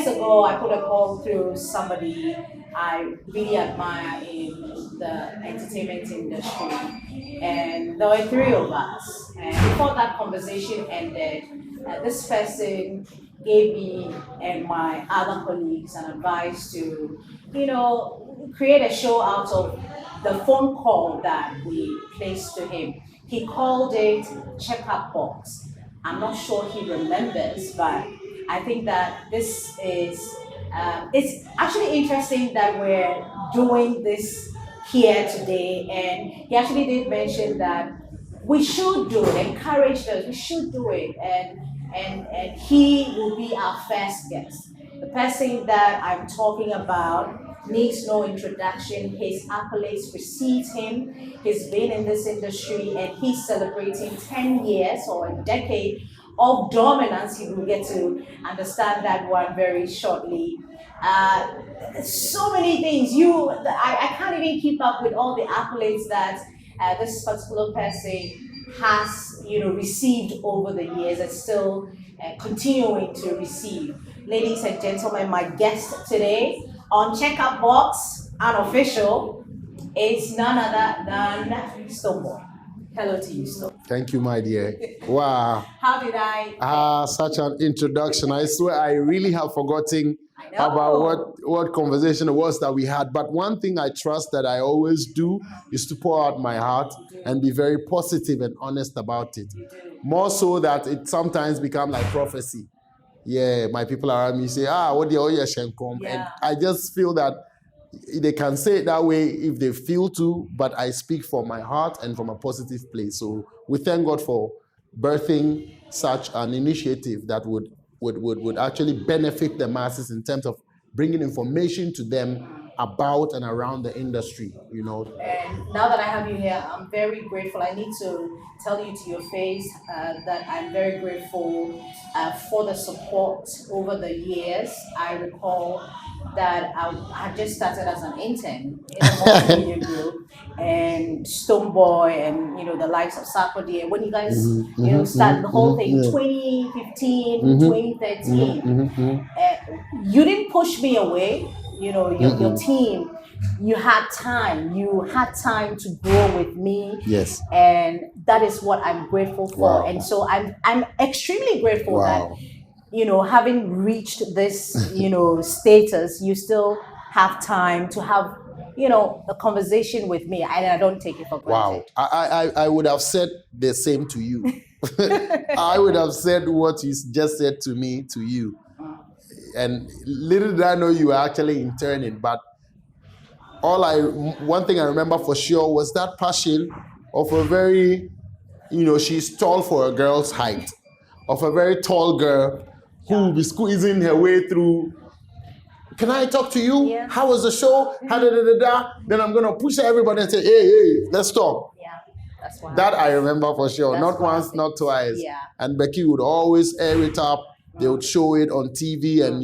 years ago, I put a call through somebody I really admire in the entertainment industry, and there were three of us. And before that conversation ended, this person gave me and my other colleagues an advice to, create a show out of the phone call that we placed to him. He called it Checkup Box. I'm not sure he remembers, but I think that this is, it's actually interesting that we're doing this here today. And he actually did mention that we should do it, encourage us, we should do it. And he will be our first guest. The person that I'm talking about needs no introduction. His accolades precede him. He's been in this industry and he's celebrating 10 years or a decade of dominance. You will get to understand that one very shortly. So many things. I can't even keep up with all the accolades that this particular person has, received over the years and still continuing to receive. Ladies and gentlemen, my guest today on Checkup Box, unofficial, is none other than Stonebwoy. Hello to you, Stone. Thank you, my dear. Wow. How did I? Such an introduction. I swear I really have forgotten about what conversation it was that we had. But one thing I trust that I always do is to pour out my heart and be very positive and honest about it. More so that it sometimes becomes like prophecy. Yeah, my people around me say, what the Oya Shenkom. And I just feel that they can say it that way if they feel to, but I speak from my heart and from a positive place. So we thank God for birthing such an initiative that would actually benefit the masses in terms of bringing information to them about and around the industry, And now that I have you here, I'm very grateful. I need to tell you to your face that I'm very grateful for the support over the years. I recall that I had just started as an intern in a multimedia group, and Stonebwoy and the likes of Sakodi, and when you guys started the whole thing 2015, 2013, you didn't push me away. Your team, you had time to grow with me. Yes. And that is what I'm grateful for. Wow. And so I'm extremely grateful that having reached this status, you still have time to have a conversation with me, and I don't take it for granted. Wow. I would have said the same to you. I would have said what you just said to me to you. And little did I know you were actually interning, but one thing I remember for sure was that passion of a very, she's tall for a girl's height, of a very tall girl who will be squeezing her way through. Can I talk to you? Yeah. How was the show? Then I'm going to push everybody and say, hey, let's talk. Yeah, that's why. That I remember for sure. That's not once, not twice. Yeah. And Becky would always air it up. They would show it on TV and,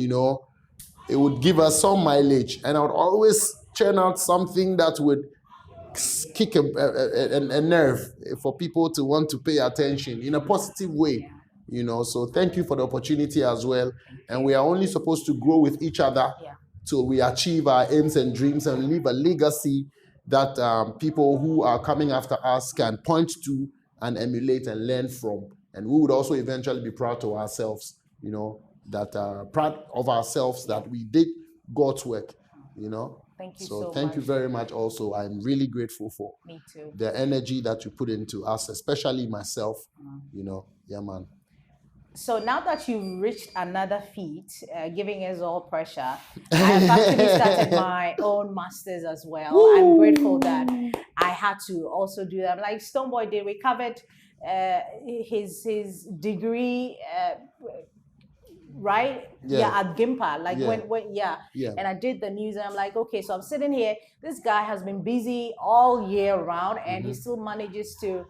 it would give us some mileage. And I would always churn out something that would kick a nerve for people to want to pay attention in a positive way. So thank you for the opportunity as well. And we are only supposed to grow with each other till we achieve our aims and dreams and leave a legacy that people who are coming after us can point to and emulate and learn from. And we would also eventually be proud to ourselves, proud of ourselves that we did God's work, Thank you so much. Thank you very much also. I'm really grateful for Me too. the energy that you put into us, especially myself, Yeah, man. So now that you've reached another feat, giving us all pressure, I've actually started my own masters as well. Woo! I'm grateful that I had to also do that. Like Stonebwoy did, we covered his degree, right? Yeah, at Gimpa. Like and I did the news, and I'm like, okay, so I'm sitting here. This guy has been busy all year round, and he still manages to,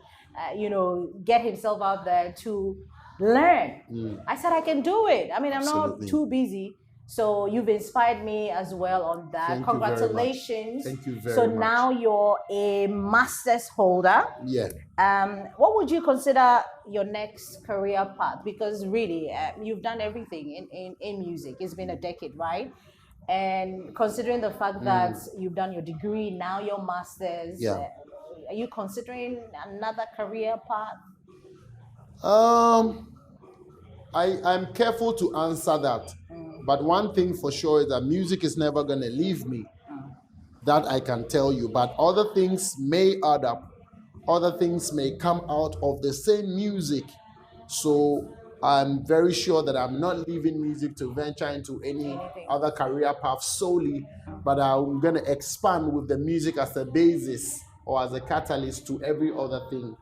get himself out there to learn. I said I can do it. I mean, I'm not too busy So you've inspired me as well on that. Thank Congratulations. You very much. Thank you very so much. Now you're a master's holder. Yeah. What would you consider your next career path? Because really, you've done everything in music. It's been a decade, right? And considering the fact that you've done your degree, now your master's, Yeah. Are you considering another career path? I'm careful to answer that. But one thing for sure is that music is never going to leave me. That I can tell you. But other things may add up. Other things may come out of the same music. So I'm very sure that I'm not leaving music to venture into any other career path solely, but I'm going to expand with the music as a basis or as a catalyst to every other thing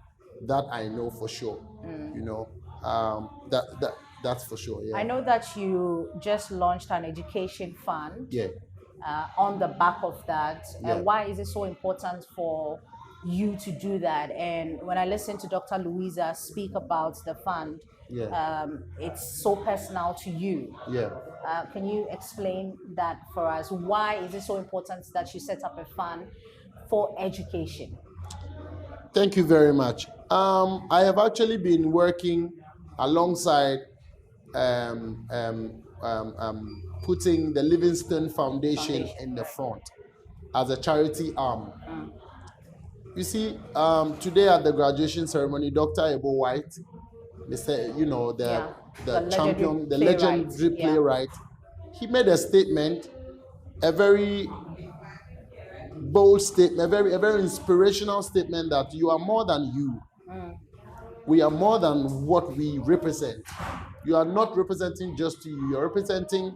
that I know for sure. You know, that's for sure. Yeah. I know that you just launched an education fund. Yeah. On the back of that. Yeah. Why is it so important for you to do that? And when I listen to Dr. Louisa speak about the fund, it's so personal to you. Yeah. Can you explain that for us? Why is it so important that you set up a fund for education? Thank you very much. I have actually been working alongside putting the Livingstone Foundation in the front as a charity arm. You see, today at the graduation ceremony, Dr. Ebo White, Mr. You know, the champion, the legendary playwright, he made a statement, a very bold statement, a very inspirational statement that you are more than you. We are more than what we represent. You are not representing just you. You're representing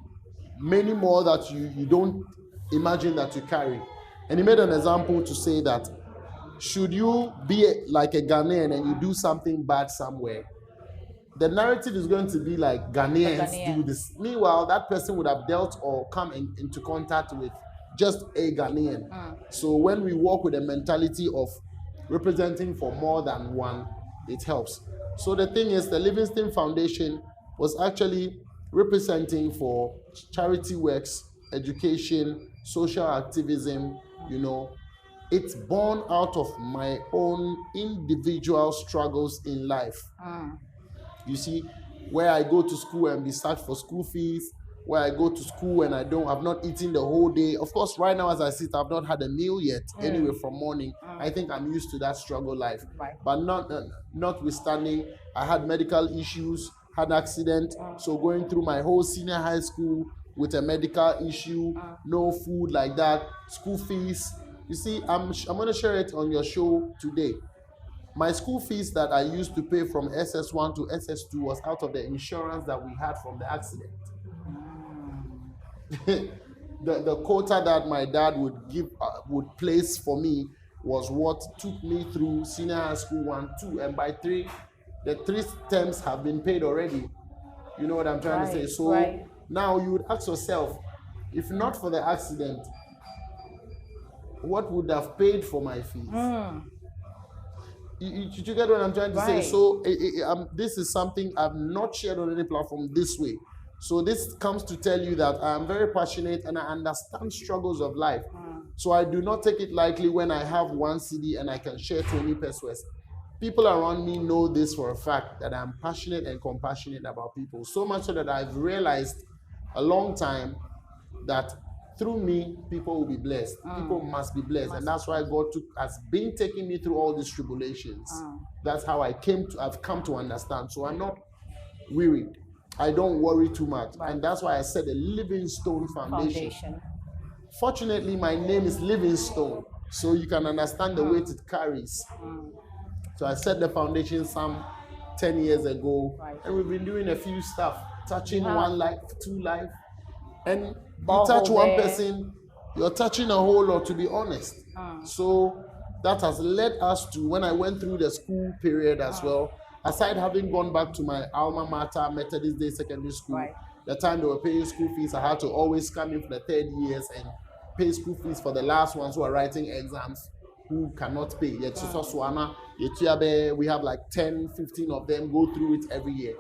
many more that you don't imagine that you carry. And he made an example to say that should you be like a Ghanaian and you do something bad somewhere, the narrative is going to be like Ghanaians do this. Meanwhile, that person would have dealt or come into contact with just a Ghanaian. So when we work with a mentality of representing for more than one, it helps. So the thing is, the Livingstone Foundation was actually representing for charity works, education, social activism. You know, it's born out of my own individual struggles in life. You see, where I go to school and be sacked for school fees, where I go to school and I've not eaten the whole day. Of course, right now as I sit, I've not had a meal yet. Anyway, from morning, I think I'm used to that struggle life. Right. But notwithstanding, I had medical issues, had accident. So going through my whole senior high school with a medical issue, no food like that, school fees. You see, I'm going to share it on your show today. My school fees that I used to pay from SS1 to SS2 was out of the insurance that we had from the accident. The quota that my dad would place for me was what took me through senior high school 1, 2, and by 3, the 3 terms have been paid already. You know what I'm trying to say? So now you would ask yourself, if not for the accident, what would have paid for my fees? You get what I'm trying to say? So this is something I've not shared on any platform this way. So this comes to tell you that I am very passionate and I understand struggles of life. So I do not take it lightly when I have 1 CD and I can share 20 pesos. People around me know this for a fact, that I'm passionate and compassionate about people. So much so that I've realized a long time that through me, people will be blessed. People must be blessed. And that's why God has been taking me through all these tribulations. That's how I've come to understand. So I'm not worried. I don't worry too much. And that's why I said the Livingstone Foundation. Fortunately, my name is Livingstone. So you can understand the weight it carries. So I set the foundation some 10 years ago. And we've been doing a few stuff. Touching 1 life, 2 life. And you touch one person, you're touching a whole lot, to be honest. So that has led us to, when I went through the school period as well, aside having gone back to my alma mater, Methodist Day Secondary School, the time they were paying school fees, I had to always come in for the 3rd years and pay school fees for the last ones who are writing exams who cannot pay. We have like 10, 15 of them go through it every year.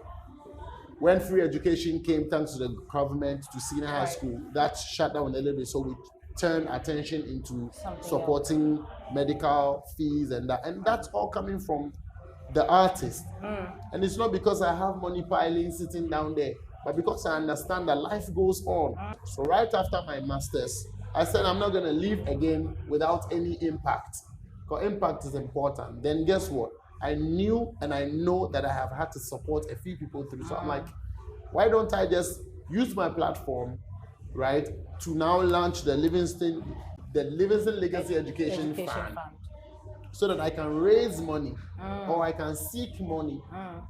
when free education came, thanks to the government, to senior high Right. school, that shut down a little bit. So we turned attention into Something supporting medical fees and that. And that's all coming from the artist. And it's not because I have money piling sitting down there, but because I understand that life goes on. So right after my master's, I said I'm not going to leave again without any impact. Because impact is important. Then guess what? I knew and I know that I have had to support a few people through. So I'm like, why don't I just use my platform, right, to now launch the Livingstone Legacy Education Fund, so that I can raise money or I can seek money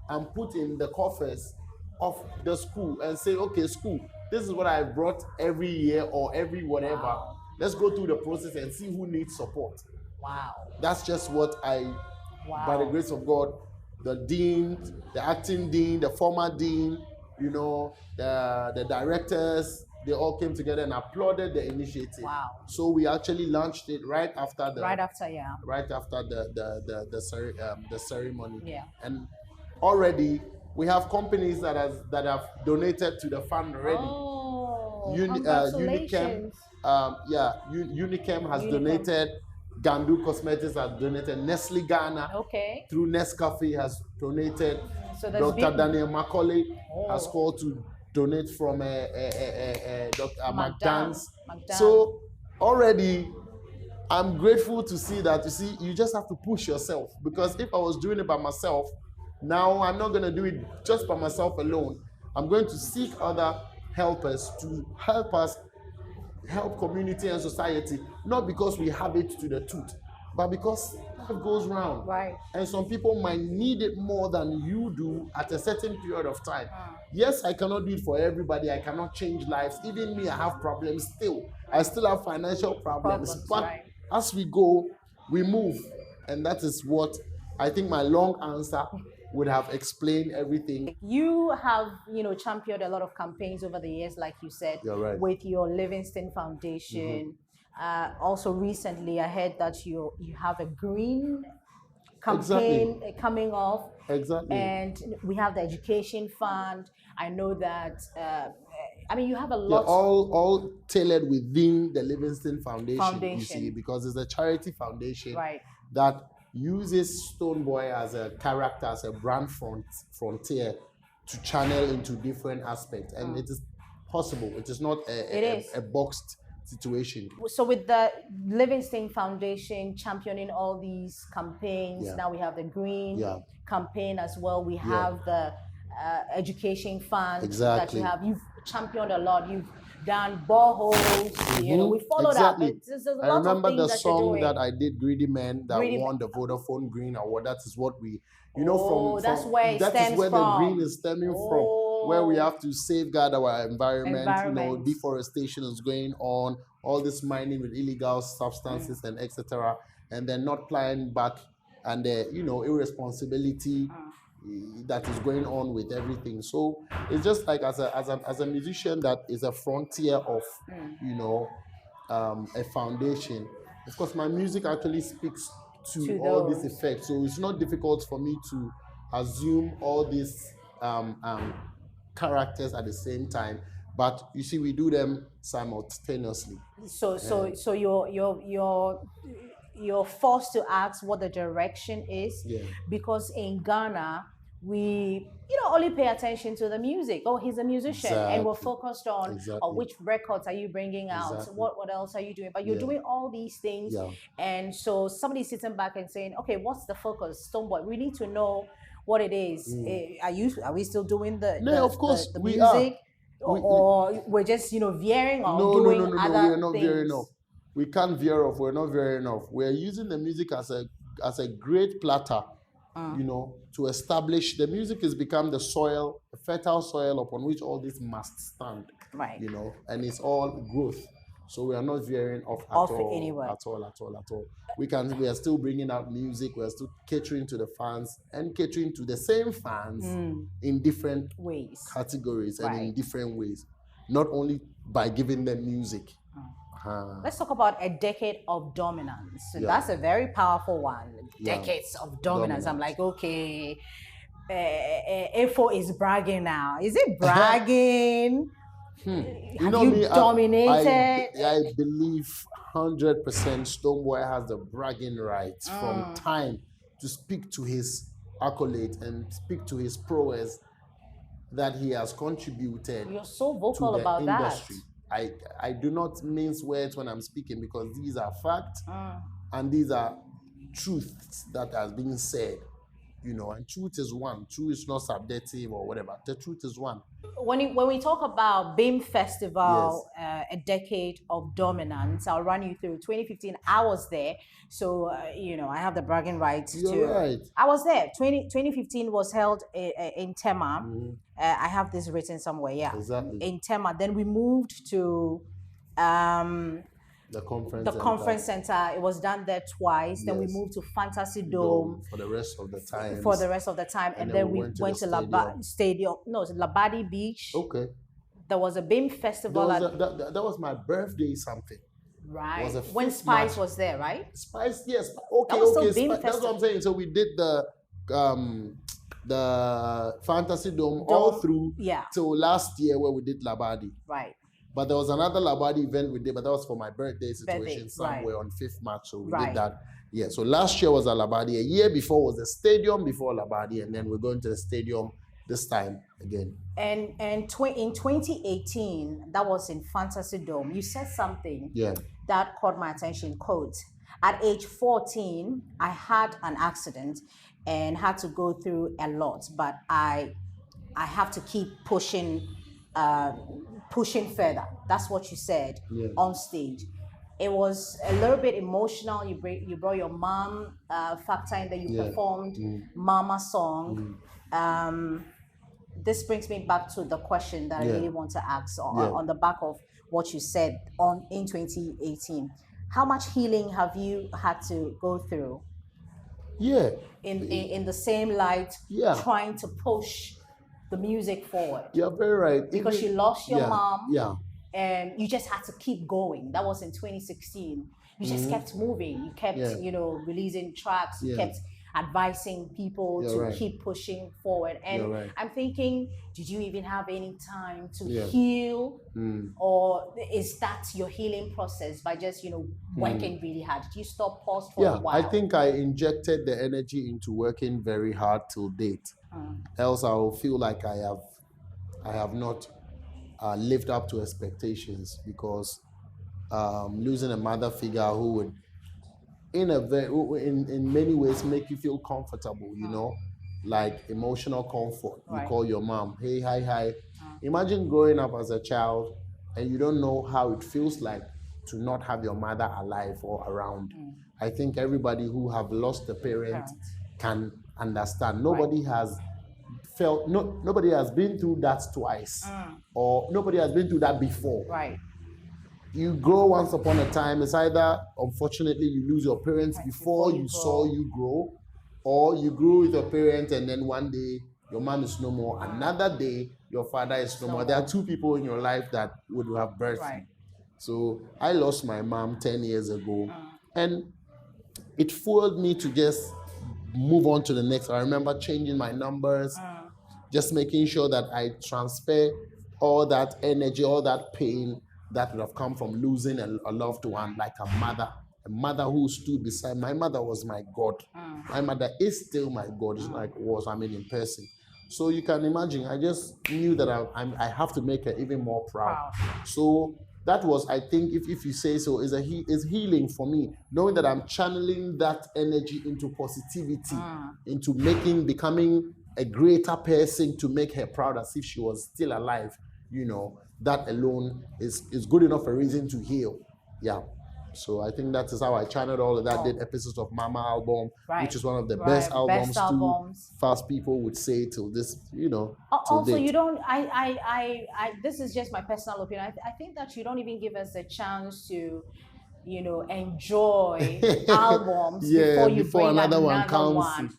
and put in the coffers of the school and say, okay, school, this is what I brought every year or every whatever. Wow. Let's go through the process and see who needs support. Wow. That's just what by the grace of God, the dean, the acting dean, the former dean, the directors, they all came together and applauded the initiative. Wow. So we actually launched it right after the ceremony. Yeah. And already we have companies that have donated to the fund already. Oh, Unichem, Unichem has donated. Gandu Cosmetics has donated. Nestle Ghana, through Nescafe, has donated. So Dr. Daniel Macaulay has called to donate from Dr. McDann's. So already, I'm grateful to see that. You see, you just have to push yourself, because if I was doing it by myself, now I'm not going to do it just by myself alone. I'm going to seek other helpers to help us help community and society, not because we have it to the tooth, but because life goes round. Right. And some people might need it more than you do at a certain period of time. Yes, I cannot do it for everybody. I cannot change lives. Even me, I have problems still. I still have financial problems. But as we go, we move. And that is what I think my long answer would have explained everything. You have, championed a lot of campaigns over the years, like you said, with your Livingstone Foundation. Also, recently, I heard that you have a green campaign coming off. Exactly. And we have the education fund. I know that. You have a lot. All tailored within the Livingstone Foundation. You see, because it's a charity foundation that uses Stonebwoy as a character, as a brand frontier to channel into different aspects. And it is possible. It is not a boxed situation. So with the Livingstone Foundation championing all these campaigns, now we have the green campaign as well. We have the education fund that you have. You've championed a lot. You've done boreholes. We follow that. There's a lot I remember of things the that you're song doing. that I did, Greedy Men, that won the Vodafone Green Award. That is what we, that's where the green is stemming from, where we have to safeguard our environment. Deforestation is going on, all this mining with illegal substances and etc. And then not plying back, and irresponsibility that is going on with everything. So it's just like as a musician that is a frontier of a foundation. Of course, my music actually speaks to all these effects, so it's not difficult for me to assume all these characters at the same time. But you see, we do them simultaneously. So you're forced to ask what the direction is, because in Ghana we only pay attention to the music. Oh, he's a musician, and we're focused on which records are you bringing out, what else are you doing, but you're doing all these things. And so somebody's sitting back and saying, okay, what's the focus? Stonebwoy, we need to know what it is. Are we still doing the music? Or we're just veering off doing other we're not things? veering off. We can't veer off. We're not veering off. We're using the music as a great platter, to establish. The music has become the soil, the fertile soil upon which all this must stand. Right. And it's all growth. So we are not veering off at all. We are still bringing out music. We are still catering to the fans and catering to the same fans in different categories and in different ways, not only by giving them music. Let's talk about a decade of dominance. That's a very powerful one. Decades of dominance. I'm like, okay, A4 is bragging now. Is it bragging? You know me, I believe 100% Stonebwoy has the bragging rights from time to speak to his accolades and speak to his prowess that he has contributed. You're so vocal to the about industry. that. I do not mince words when I'm speaking because these are facts and these are truths that has been said. You know, and truth is one. Truth is not subjective or whatever. The truth is one. When we talk about Bhim Festival, a decade of dominance, I'll run you through 2015. I was there, so I have the bragging rights. You're right. I was there. 2015 was held in Tema. I have this written somewhere. Yeah, exactly. In Tema. Then we moved to the conference center. It was done there twice. Then we moved to Fantasy Dome for the rest of the time. And then we went to Labadi Beach. Okay. There was a Bhim festival. That was my birthday something. Right. When Spice was there, right? Spice, yes. Okay. That's what I'm saying. So we did the Fantasy Dome all through till last year where we did Labadi. Right. But there was another Labadi event we did, but that was for my birthday situation somewhere on 5th March. So we did that. Yeah. So last year was a Labadi. A year before was the stadium before Labadi, and then we're going to the stadium this time again. And in 2018, that was in Fantasy Dome. You said something that caught my attention. Quote: at age 14, I had an accident and had to go through a lot, but I have to keep pushing further. That's what you said on stage. It was a little bit emotional. You brought your mom factor in that you performed Mama song. This brings me back to the question that I really want to ask on the back of what you said in 2018. How much healing have you had to go through? In the same light, trying to push the music forward. You're very right. Because you lost your mom. And you just had to keep going. That was in 2016. You just kept moving. You kept, releasing tracks. You kept advising people to keep pushing forward. And I'm thinking, did you even have any time to heal? Or is that your healing process by just, working really hard? Did you stop, pause for a while? I think I injected the energy into working very hard till date. Else I will feel like I have not lived up to expectations, because losing a mother figure who would in many ways make you feel comfortable, like emotional comfort. You call your mom, hey, hi. Imagine growing up as a child and you don't know how it feels like to not have your mother alive or around. I think everybody who have lost a parent can understand. Nobody has been through that twice, or nobody has been through that before. You grow once upon a time. It's either, unfortunately, you lose your parents before you saw you grow, or you grew with your parents and then one day your mom is no more. Another day, your father is no more. There are two people in your life that would have birthed you. So I lost my mom 10 years ago, and it fueled me to just move on to the next. I remember changing my numbers, just making sure that I transfer all that energy, all that pain that would have come from losing a loved one, like a mother who stood beside. My mother was my God. My mother is still my God. It's like in person. So you can imagine, I just knew that I have to make her even more proud. So that was, I think, if you say so, is healing for me, knowing that I'm channeling that energy into positivity, into becoming a greater person to make her proud as if she was still alive. That alone is good enough a reason to heal. So I think that is how I channeled all of that. Did episodes of Mama album, which is one of the best albums too. Fast people would say till this, Also, you don't. I. This is just my personal opinion. I think that you don't even give us a chance to, enjoy albums before you bring another one comes.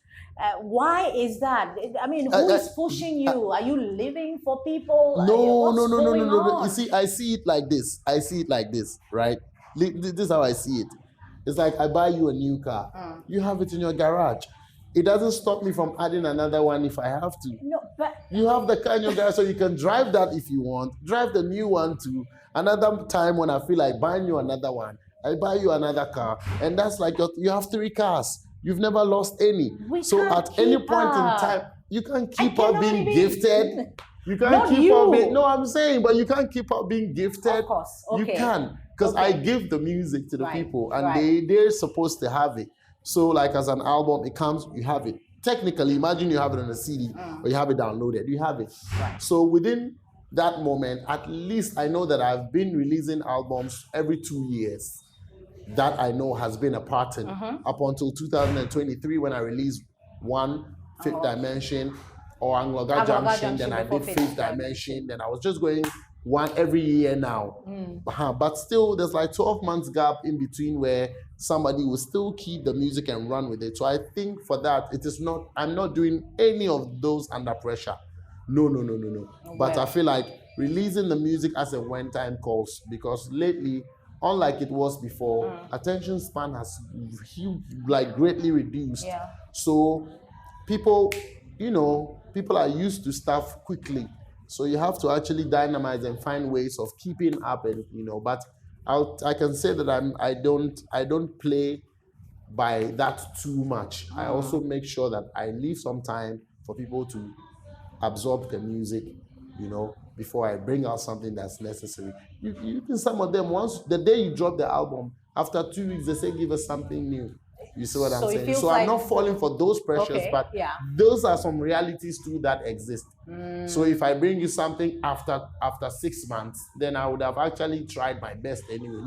Why is that? I mean, who is pushing you? Are you living for people? No. You see, I see it like this, right? This is how I see it. It's like I buy you a new car. You have it in your garage. it doesn't stop me from adding another one if I have to. No, but You have the car in your garage, so you can drive that if you want. Drive the new one too. Another time when I feel like buying you another one, I buy you another car, and that's like you have 3 cars. You've never lost any. We So can't at any keep point in up. time, you can't keep cannot up being even- gifted. You can't Not keep up you. being. No, I'm saying, but you can't keep up being gifted. Of course, You okay. can, because Okay. I give the music to the Right, people, and right. they're supposed to have it. So like as an album, it comes, you have it. Technically, imagine you have it on a CD or you have it downloaded. You have it. Right. So within that moment, at least I know that I've been releasing albums every 2 years. That I know has been a pattern up until 2023 when I released one Fifth Dimension or Angloga Junction. Then I did Fifth Dimension. Then I was just going one every year now. But still, there's like 12 months gap in between where somebody will still keep the music and run with it. So I think for that, it is not. I'm not doing any of those under pressure. No. But I feel like releasing the music as a when time calls, because lately, unlike it was before, attention span has greatly reduced. Yeah. So people, people are used to stuff quickly. So you have to actually dynamize and find ways of keeping up, and But I can say that I don't play by that too much. I also make sure that I leave some time for people to absorb the music, before I bring out something that's necessary. You can, some of them, once the day you drop the album, after 2 weeks they say give us something new. You see what I'm saying? So I'm not falling for those pressures, but those are some realities too that exist. So if I bring you something after 6 months, then I would have actually tried my best anyway,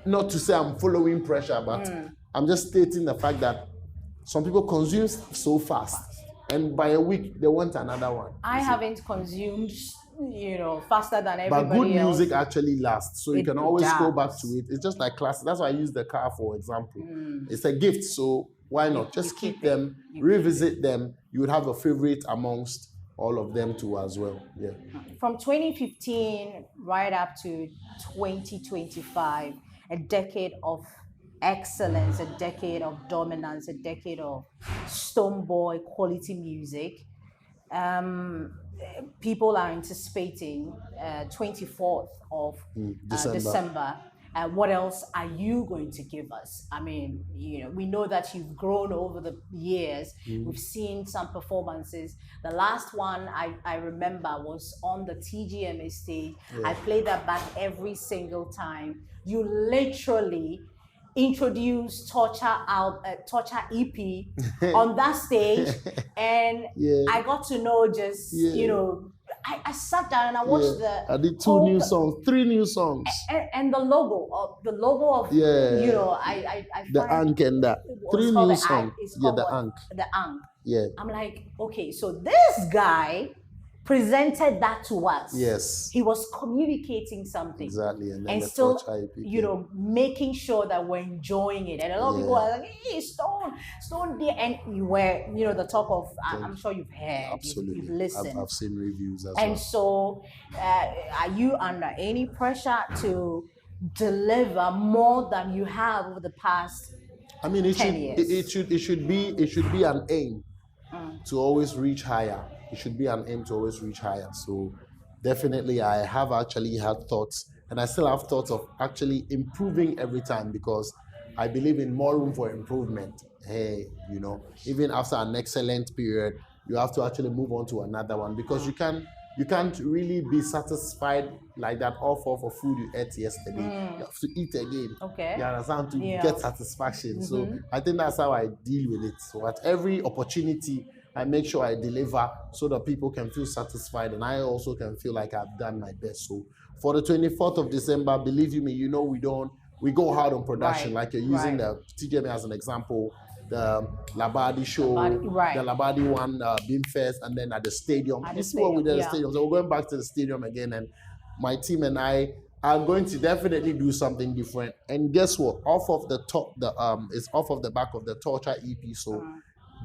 not to say I'm following pressure, but I'm just stating the fact that some people consume so fast, and by a week they want another one. I haven't consumed, faster than everybody else. But good music actually lasts, so you can always go back does. to it. It's just like classic. That's why I use the car, for example. It's a gift, so why not? Just keep them, revisit them. You would have a favorite amongst all of them too as well. Yeah. From 2015 right up to 2025, a decade of excellence, a decade of dominance, a decade of Stonebwoy quality music. People are anticipating 24th of December. What else are you going to give us? I mean, we know that you've grown over the years. We've seen some performances. The last one I remember was on the TGMA stage. I play that back every single time. You literally introduced Torture EP on that stage, and I got to know just I sat down and I watched the. I did 2 new songs, 3 new songs, and the logo of I the Ankh and that 3 new songs. The Ankh. The Ankh. Yeah. I'm like, okay, so this guy presented that to us. Yes. He was communicating something. Exactly. And then And the still, Torture EP, making sure that we're enjoying it. And a lot of people are like, hey, Stone there. And you were, the talk of, I'm sure you've heard, absolutely. you've listened. I've seen reviews as And well. so, are you under any pressure to deliver more than you have over the past I mean, 10 years? it should be an aim to always reach higher. It should be an aim to always reach higher. So definitely I have actually had thoughts, and I still have thoughts of actually improving every time, because I believe in more room for improvement. Hey, even after an excellent period, you have to actually move on to another one, because you can't really be satisfied like that off of a food you ate yesterday. You have to eat again. Okay. You understand, to get satisfaction. So I think that's how I deal with it. So at every opportunity, I make sure I deliver so that people can feel satisfied, and I also can feel like I've done my best. So for the 24th of December, believe you me, we go hard on production. Right, like you're using the TGMA as an example, the Labadi show, the Labadi one, Bhim Fest, and then at the stadium. You see what we did at the stadium. So we're going back to the stadium again, and my team and I are going to definitely do something different. And guess what? Off of the top, it's off of the back of the Torture EP. So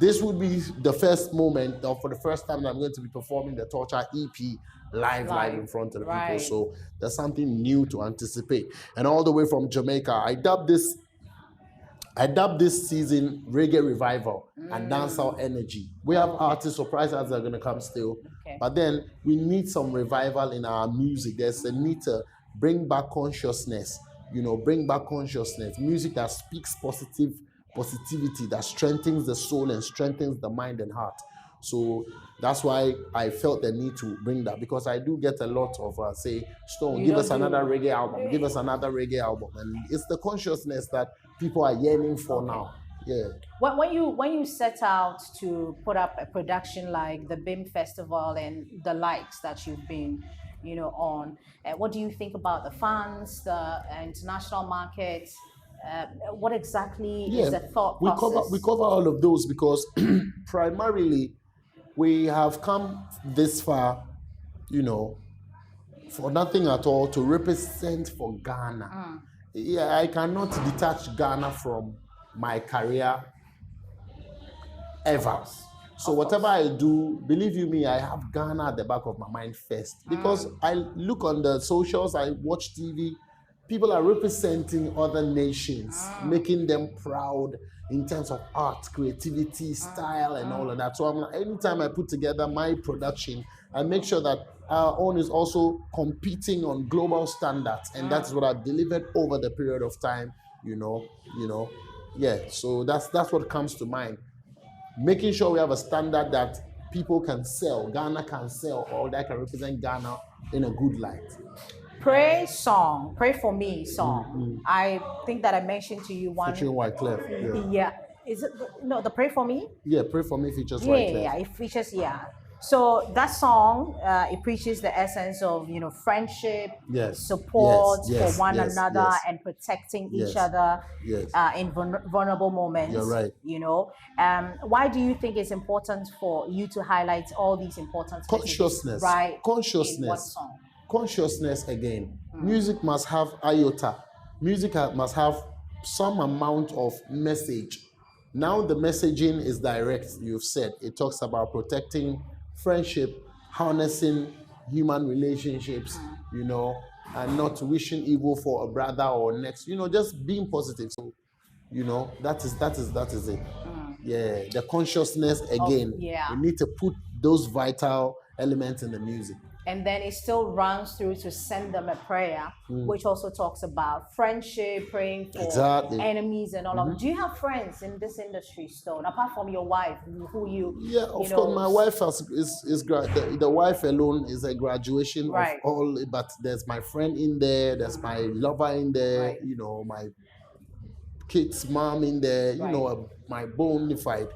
this would be the first moment, or for the first time, that I'm going to be performing the Torture EP live in front of the people. So there's something new to anticipate. And all the way from Jamaica, I dubbed this I dubbed this season Reggae Revival and Dancehall Energy. We have artists, surprise artists that are going to come still. Okay. But then we need some revival in our music. There's a need to bring back consciousness, bring back consciousness. Music that speaks positivity, that strengthens the soul and strengthens the mind and heart. So that's why I felt the need to bring that, because I do get a lot of say, Stone, give us another reggae album, give us another reggae album, and it's the consciousness that people are yearning for now. Yeah. When you set out to put up a production like the Bhim Festival and the likes that you've been, on, what do you think about the fans, the international market? What exactly is the thought process? We cover all of those because primarily we have come this far, for nothing at all, to represent for Ghana. Yeah, I cannot detach Ghana from my career ever. So whatever I do, believe you me, I have Ghana at the back of my mind first, because I look on the socials, I watch TV, people are representing other nations, making them proud in terms of art, creativity, style, and all of that. So anytime I put together my production, I make sure that our own is also competing on global standards, and that's what I've delivered over the period of time. Yeah. So that's what comes to mind. Making sure we have a standard that people can sell, Ghana can sell, or that can represent Ghana in a good light. Pray for me song. I think that I mentioned to you one. Featuring Wyclef. Yeah. Is it the Pray for Me? Yeah, Pray for Me features Wyclef. Yeah, it features, So that song, it preaches the essence of friendship, support for one another, and protecting each other in vulnerable moments. You're right. Why do you think it's important for you to highlight all these important consciousness? Right. Consciousness. In what song? Consciousness again. Music must have iota. Music must have some amount of message. Now the messaging is direct, you've said. It talks about protecting friendship, harnessing human relationships, and not wishing evil for a brother or next, just being positive. So, that is it. Yeah, the consciousness again. We need to put those vital elements in the music. And then it still runs through to Send Them a Prayer, which also talks about friendship, praying for enemies and all of that. Do you have friends in this industry, Stone, apart from your wife, who you... Yeah, of course, my wife is the wife alone is a graduation of all, but there's my friend in there, there's my lover in there, my kid's mom in there, my bona fide,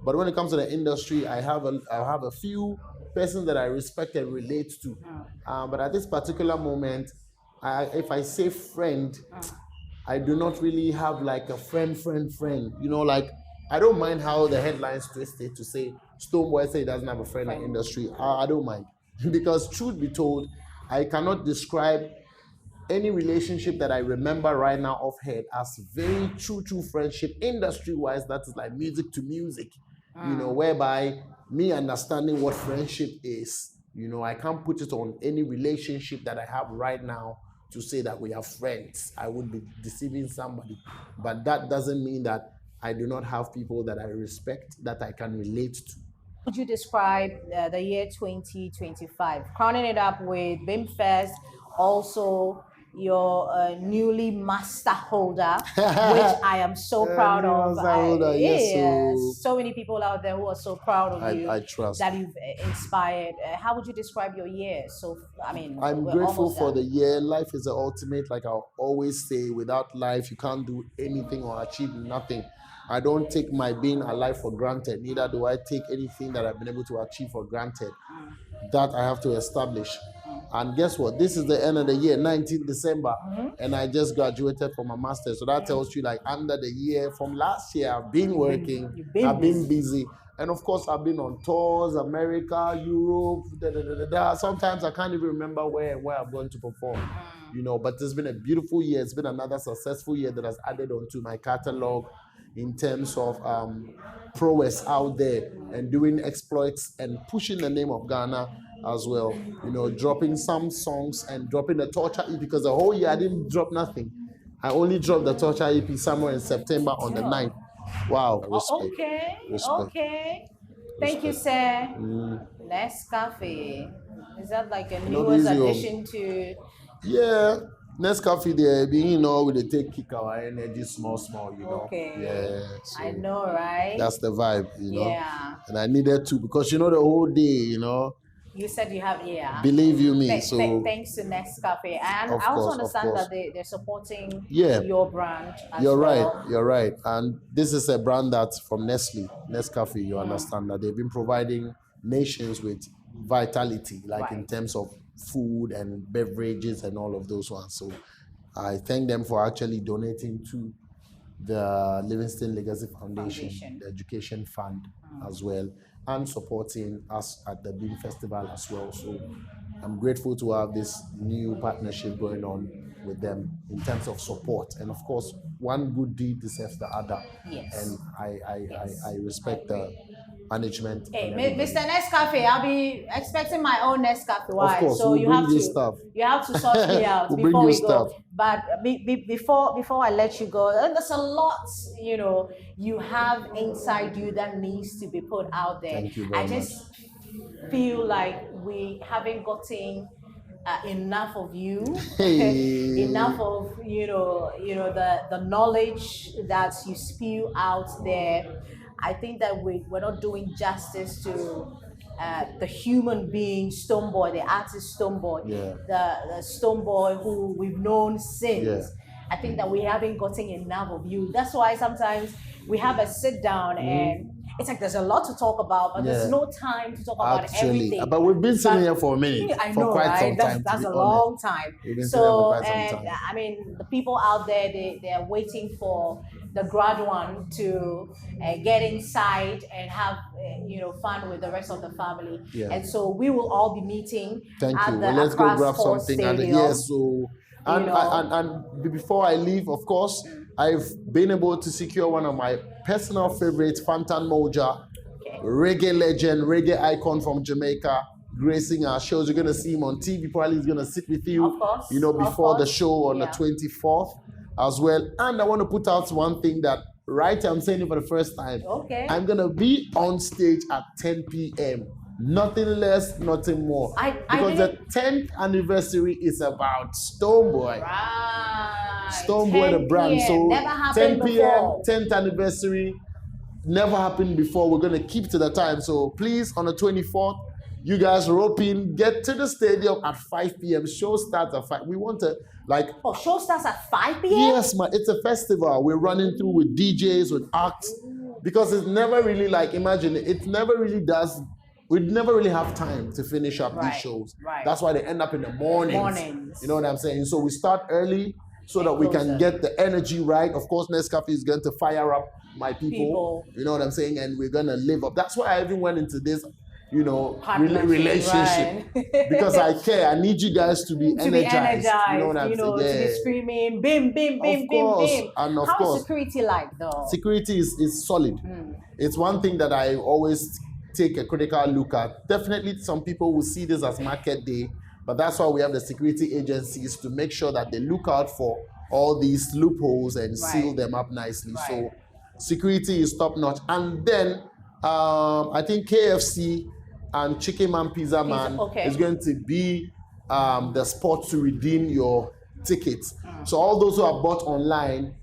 But when it comes to the industry, I have a few persons that I respect and relate to. But at this particular moment, if I say friend, I do not really have like a friend. Like I don't mind how the headlines twist it to say Stonebwoy say he doesn't have a friend in the industry. I don't mind. Because truth be told, I cannot describe any relationship that I remember right now offhand as very true friendship industry-wise. That is like music to music, whereby me understanding what friendship is, I can't put it on any relationship that I have right now to say that we are friends. I would be deceiving somebody. But that doesn't mean that I do not have people that I respect, that I can relate to. Would you describe the year 2025, crowning it up with Bhim Fest, also your newly master holder, which I am so proud of. So many people out there who are so proud of you. I trust that you've inspired. How would you describe your year? So, I'm grateful for the year. Life is the ultimate. Like I always say, without life, you can't do anything or achieve nothing. I don't take my being alive for granted. Neither do I take anything that I've been able to achieve for granted. That I have to establish. And guess what? This is the end of the year, 19th December, and I just graduated from my master's. So that tells you, like, under the year from last year, I've been working, I've been busy. And of course, I've been on tours, America, Europe, Sometimes I can't even remember where I'm going to perform, But it's been a beautiful year. It's been another successful year that has added onto my catalog in terms of prowess out there and doing exploits and pushing the name of Ghana as well. Dropping some songs and dropping the torture, because the whole year I didn't drop nothing. I only dropped the Torture EP somewhere in September on the 9th. Wow, respect. Okay, Respect. okay. Thank you, Respect. sir. Nescafe. Is that like a Not newest easy. addition to? Yeah, Nescafe there, being we they take kick our energy small, you know. Okay. Yeah, so I know, right? that's the vibe, you know. Yeah. And I needed to because the whole day, you know. You said you have, yeah. Believe you me, so Thanks to Nescafe, and of I also course, understand that they're supporting yeah, your brand as you're well. right, you're right. And this is a brand that's from Nescafe. You understand that they've been providing nations with vitality, like in terms of food and beverages and all of those ones. So I thank them for actually donating to the Livingstone Legacy Foundation, the education fund as well, and supporting us at the Bhim Festival as well. So I'm grateful to have this new partnership going on with them in terms of support. And of course, one good deed deserves the other. Yes. And I respect the management. Hey, Mr. Nescafe, I'll be expecting my own Nescafe. Why? Of course, so we'll you bring have you to stuff. You have to sort me out We'll before bring we you go. stuff. But before I let you go, there's a lot you have inside you that needs to be put out there. Thank you very I just feel like we haven't gotten enough of you, enough of the knowledge that you spew out there. I think that we're not doing justice to the human being Stonebwoy, the artist Stonebwoy, the Stonebwoy who we've known since. I think that we haven't gotten enough of you. That's why sometimes we have a sit down and it's like there's a lot to talk about, but there's no time to talk about everything. But we've been sitting here for a minute. I for know, quite right? some time. That's a long time. So, and time. I mean, the people out there, they're waiting for the grad one to get inside and have fun with the rest of the family. And so we will all be meeting at the let's go grab Sports something. Stadium. So and before I leave, of course, I've been able to secure one of my personal favorites, Fantan Moja, reggae legend, reggae icon from Jamaica, gracing our shows. You're gonna see him on TV. Probably he's gonna sit with you, before the show on the 24th as well. And I want to put out one thing that I'm saying it for the first time. I'm gonna be on stage at 10 p.m. Nothing less, nothing more. Because the 10th anniversary is about Stonebwoy. Right. Stonebwoy, the brand. So never happened 10 p.m., before. 10th anniversary, never happened before. We're going to keep to the time. So please, on the 24th, you guys rope in, get to the stadium at 5 p.m. Show starts at 5. We want to, show starts at 5 p.m.? Yes, man. It's a festival. We're running through with DJs, with acts. Because it's never really imagine it never really does. We'd never really have time to finish up these shows. That's why they end up in the mornings. You know what I'm saying? So we start early so that we can get the energy right. Of course, Nescafe is going to fire up my people. You know what I'm saying? And we're going to live up. That's why I even went into this, relationship. Because I care. I need you guys to be energized. You know what I'm saying? To be screaming, bim, bim, bim, bim, bim. And of How course, is security like, though? Security is solid. It's one thing that I always take a critical look at. Definitely some people will see this as market day, but that's why we have the security agencies to make sure that they look out for all these loopholes and seal them up nicely. So security is top notch. And then I think KFC and Chicken Man Pizza Man is going to be the spot to redeem your tickets. So all those who have bought online,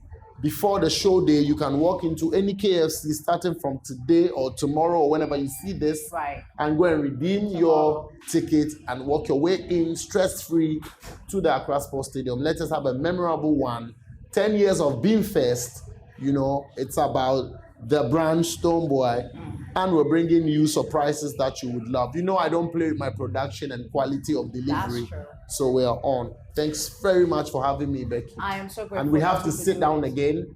before the show day, you can walk into any KFC starting from today or tomorrow or whenever you see this and go and redeem your ticket and walk your way in stress-free to the Accra Sports Stadium. Let us have a memorable one. 10 years of Bhim Fest, it's about the brand Stonebwoy, and we're bringing you surprises that you would love. I don't play with my production and quality of delivery. That's true. So we are on. Thanks very much for having me, Becky. I am so grateful. And we have to sit down again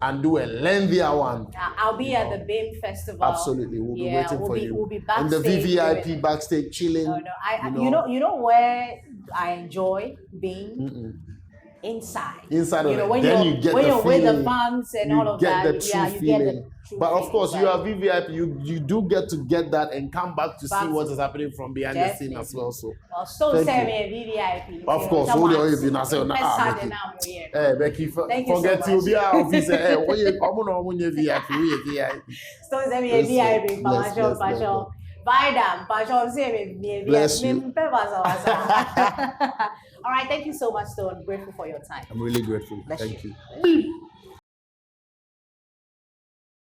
and do a lengthier one. I'll be at the Bhim Festival. Absolutely, we'll be waiting for you. We'll be backstage. In the VVIP backstage chilling. You know where I enjoy being? inside. Inside of it. When Then you're, you get when the you're feeling. with the fans and all of that, You get the true feeling. But of course, you are VVIP. You do get to get that and come back to see what is happening from behind the scene as well. So, Stone said me VVIP. Of course, all the way you say Becky, forget to be our officer. Hey, when you come on VIP, we VIP. Stone said me VIP. Passion. Vidam, passion say me VIP. All right, thank you so much, Stone. Grateful for your time. I'm really grateful. Thank you.